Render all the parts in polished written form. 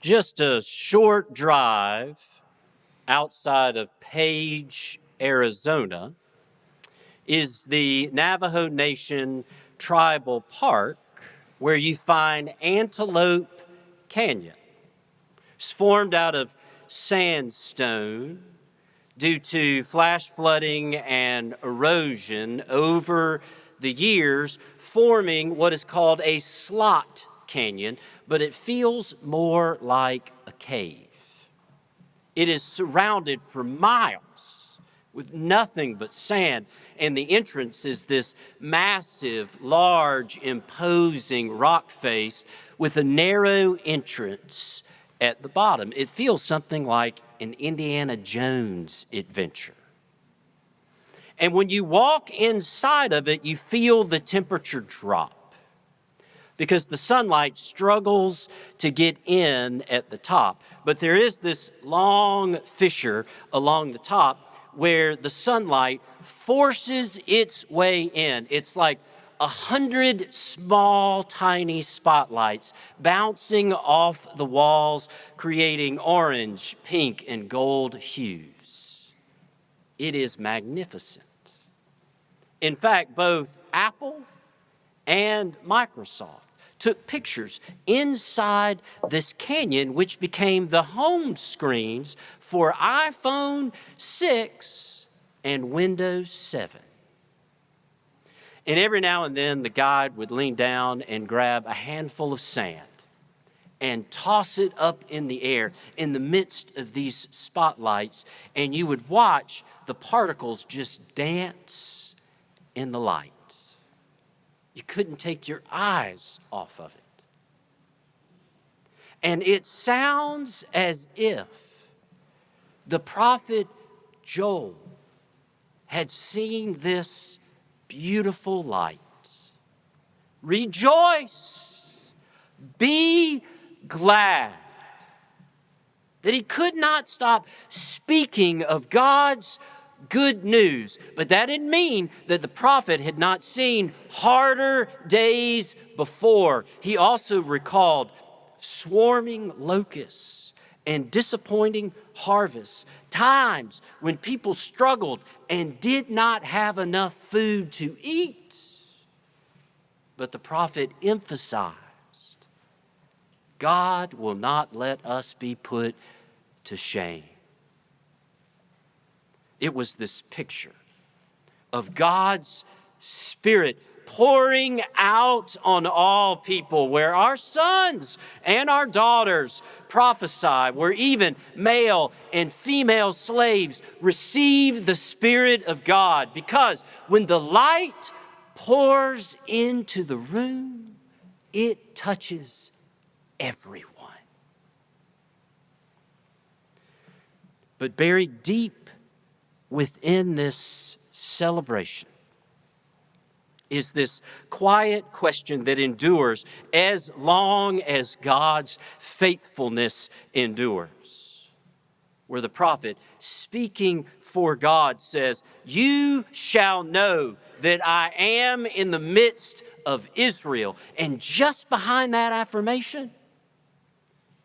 Just a short drive outside of Page, Arizona, is the Navajo Nation Tribal Park, where you find Antelope Canyon. It's formed out of sandstone due to flash flooding and erosion over the years, forming what is called a slot canyon, but it feels more like a cave. It is surrounded for miles with nothing but sand, and the entrance is this massive, large, imposing rock face with a narrow entrance at the bottom. It feels something like an Indiana Jones adventure. And when you walk inside of it, you feel the temperature drop because the sunlight struggles to get in at the top. But there is this long fissure along the top where the sunlight forces its way in. It's like 100 small, tiny spotlights bouncing off the walls, creating orange, pink, and gold hues. It is magnificent. In fact, both Apple and Microsoft took pictures inside this canyon, which became the home screens for iPhone 6 and Windows 7. And every now and then, the guide would lean down and grab a handful of sand and toss it up in the air in the midst of these spotlights, and you would watch the particles just dance in the light. You couldn't take your eyes off of it. And it sounds as if the prophet Joel had seen this beautiful light. Rejoice, be glad. That he could not stop speaking of God's good news, but that didn't mean that the prophet had not seen harder days before. He also recalled swarming locusts and disappointing harvests, times when people struggled and did not have enough food to eat. But the prophet emphasized, God will not let us be put to shame. It was this picture of God's Spirit pouring out on all people, where our sons and our daughters prophesy, where even male and female slaves receive the Spirit of God. Because when the light pours into the room, it touches everyone. But buried deep within this celebration is this quiet question that endures as long as God's faithfulness endures, where the prophet, speaking for God, says, "You shall know that I am in the midst of Israel." And just behind that affirmation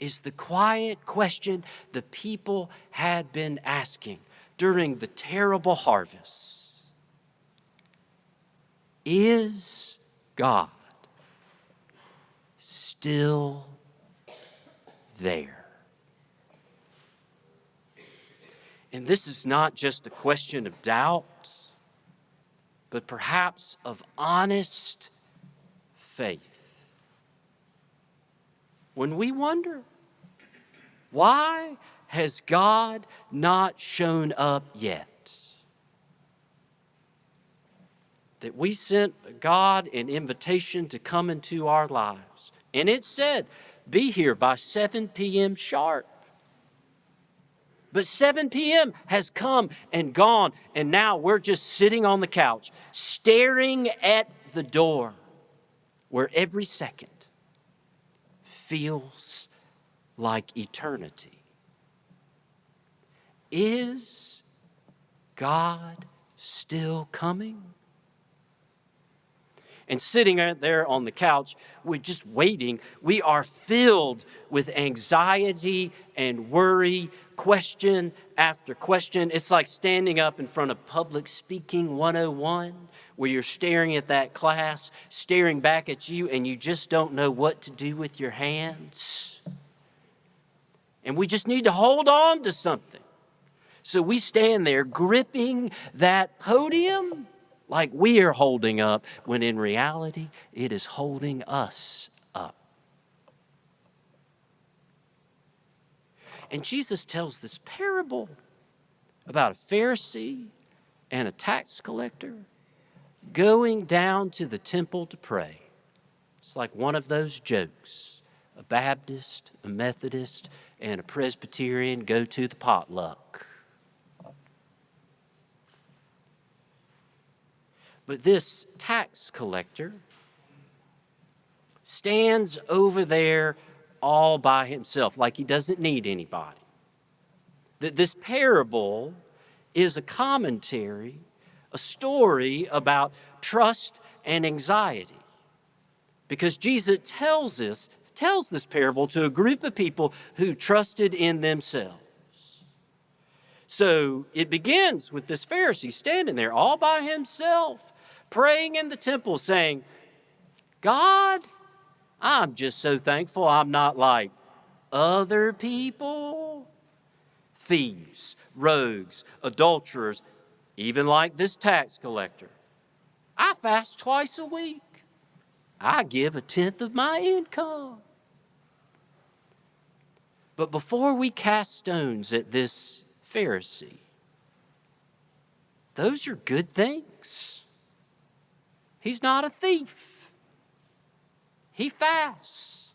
is the quiet question the people had been asking during the terrible harvest. Is God still there? And this is not just a question of doubt, but perhaps of honest faith. When we wonder, why has God not shown up yet? That we sent God an invitation to come into our lives. And it said, be here by 7 p.m. sharp. But 7 p.m. has come and gone, and now we're just sitting on the couch, staring at the door, where every second feels like eternity. Is God still coming? And sitting there on the couch, we're just waiting. We are filled with anxiety and worry, question after question. It's like standing up in front of Public Speaking 101, where you're staring at that class, staring back at you, and you just don't know what to do with your hands. And we just need to hold on to something. So we stand there gripping that podium like we are holding up, when in reality, it is holding us up. And Jesus tells this parable about a Pharisee and a tax collector going down to the temple to pray. It's like one of those jokes. A Baptist, a Methodist, and a Presbyterian go to the potluck. But this tax collector stands over there all by himself, like he doesn't need anybody. That this parable is a commentary, a story about trust and anxiety. Because Jesus tells this parable to a group of people who trusted in themselves. So it begins with this Pharisee standing there all by himself, praying in the temple, saying, God, I'm just so thankful I'm not like other people, thieves, rogues, adulterers, even like this tax collector. I fast twice a week. I give 1/10 of my income. But before we cast stones at this Pharisee, those are good things. He's not a thief. He fasts.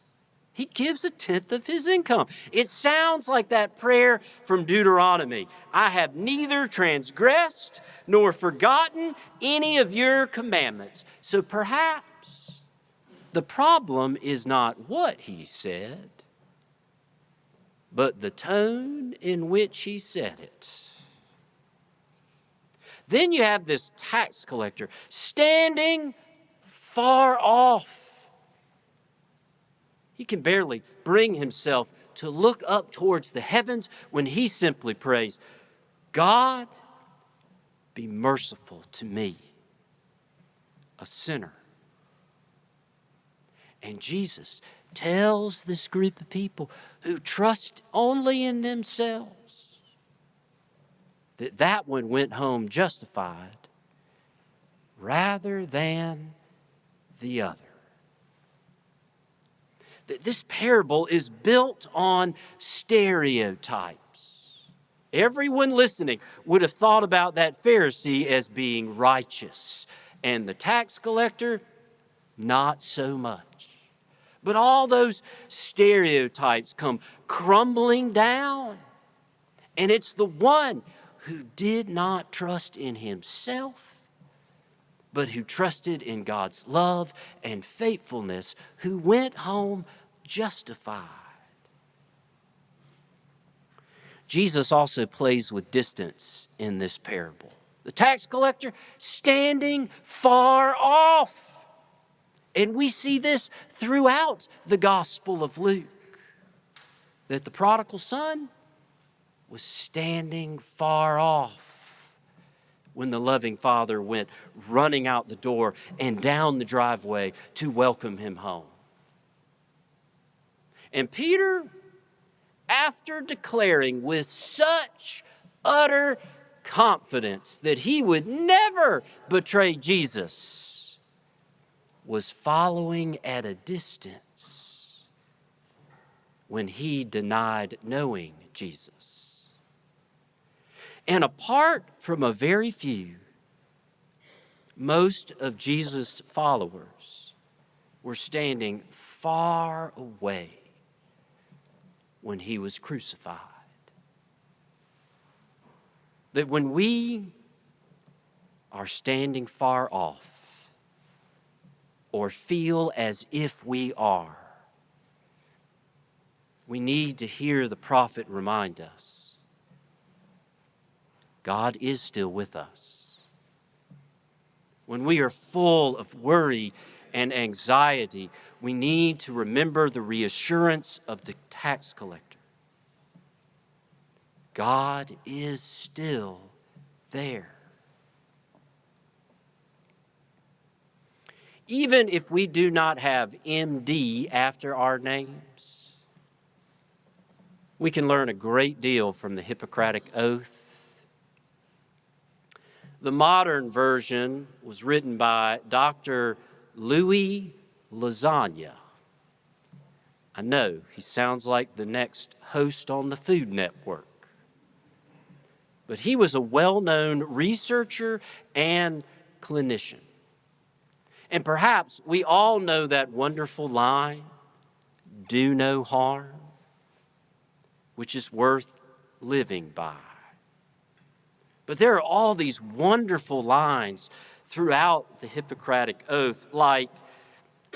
He gives 1/10 of his income. It sounds like that prayer from Deuteronomy. I have neither transgressed nor forgotten any of your commandments. So perhaps the problem is not what he said, but the tone in which he said it. Then you have this tax collector standing far off. He can barely bring himself to look up towards the heavens when he simply prays, God, be merciful to me, a sinner. And Jesus tells this group of people who trust only in themselves that one went home justified rather than the other. That this parable is built on stereotypes. Everyone listening would have thought about that Pharisee as being righteous, and the tax collector, not so much. But all those stereotypes come crumbling down, and it's the one who did not trust in himself, but who trusted in God's love and faithfulness, who went home justified. Jesus also plays with distance in this parable. The tax collector standing far off. And we see this throughout the Gospel of Luke, that the prodigal son was standing far off when the loving father went running out the door and down the driveway to welcome him home. And Peter, after declaring with such utter confidence that he would never betray Jesus, was following at a distance when he denied knowing Jesus. And apart from a very few, most of Jesus' followers were standing far away when he was crucified. That when we are standing far off or feel as if we are, we need to hear the prophet remind us, God is still with us. when we are full of worry and anxiety, we need to remember the reassurance of the tax collector. God is still there. Even if we do not have MD after our names, we can learn a great deal from the Hippocratic Oath. The modern version was written by Dr. Louis Lasagna. I know he sounds like the next host on the Food Network. But he was a well-known researcher and clinician. And perhaps we all know that wonderful line, "Do no harm," which is worth living by. But there are all these wonderful lines throughout the Hippocratic Oath, like,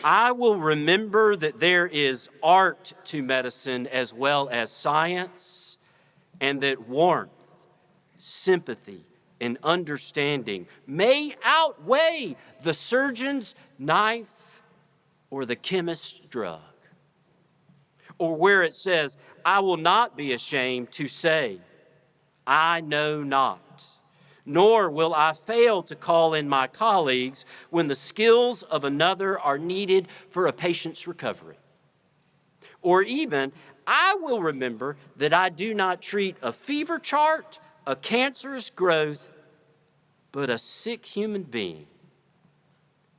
"I will remember that there is art to medicine as well as science, and that warmth, sympathy, and understanding may outweigh the surgeon's knife or the chemist's drug." Or where it says, "I will not be ashamed to say, I know not, nor will I fail to call in my colleagues when the skills of another are needed for a patient's recovery." Or even, "I will remember that I do not treat a fever chart, a cancerous growth, but a sick human being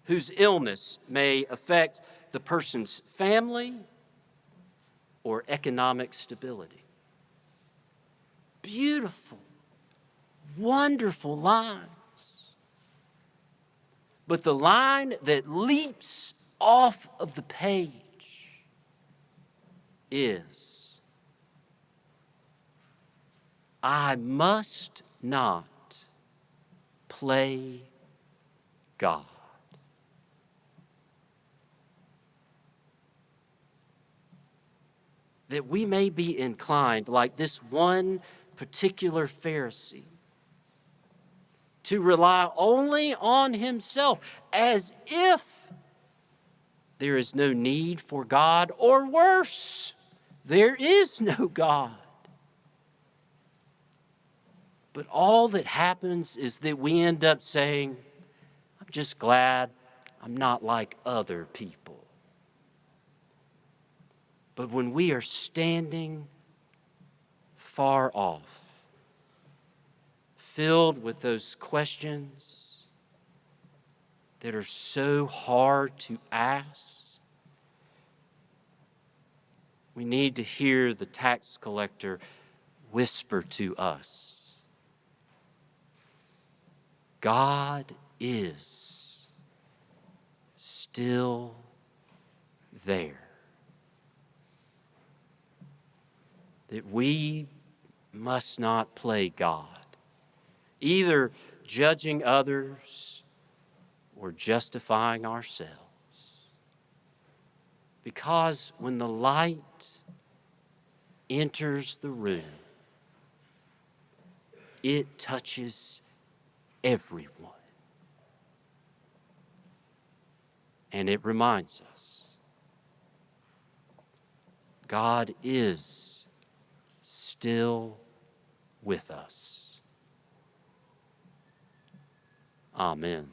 whose illness may affect the person's family or economic stability." Beautiful, wonderful lines. But the line that leaps off of the page is, "I must not play God." That we may be inclined, like this one particular Pharisee, to rely only on himself as if there is no need for God, or worse, there is no God. But all that happens is that we end up saying, "I'm just glad I'm not like other people." But when we are standing far off, filled with those questions that are so hard to ask, we need to hear the tax collector whisper to us, God is still there. That we must not play God, either judging others or justifying ourselves. Because when the light enters the room, it touches everyone. And it reminds us, God is still with us. Amen.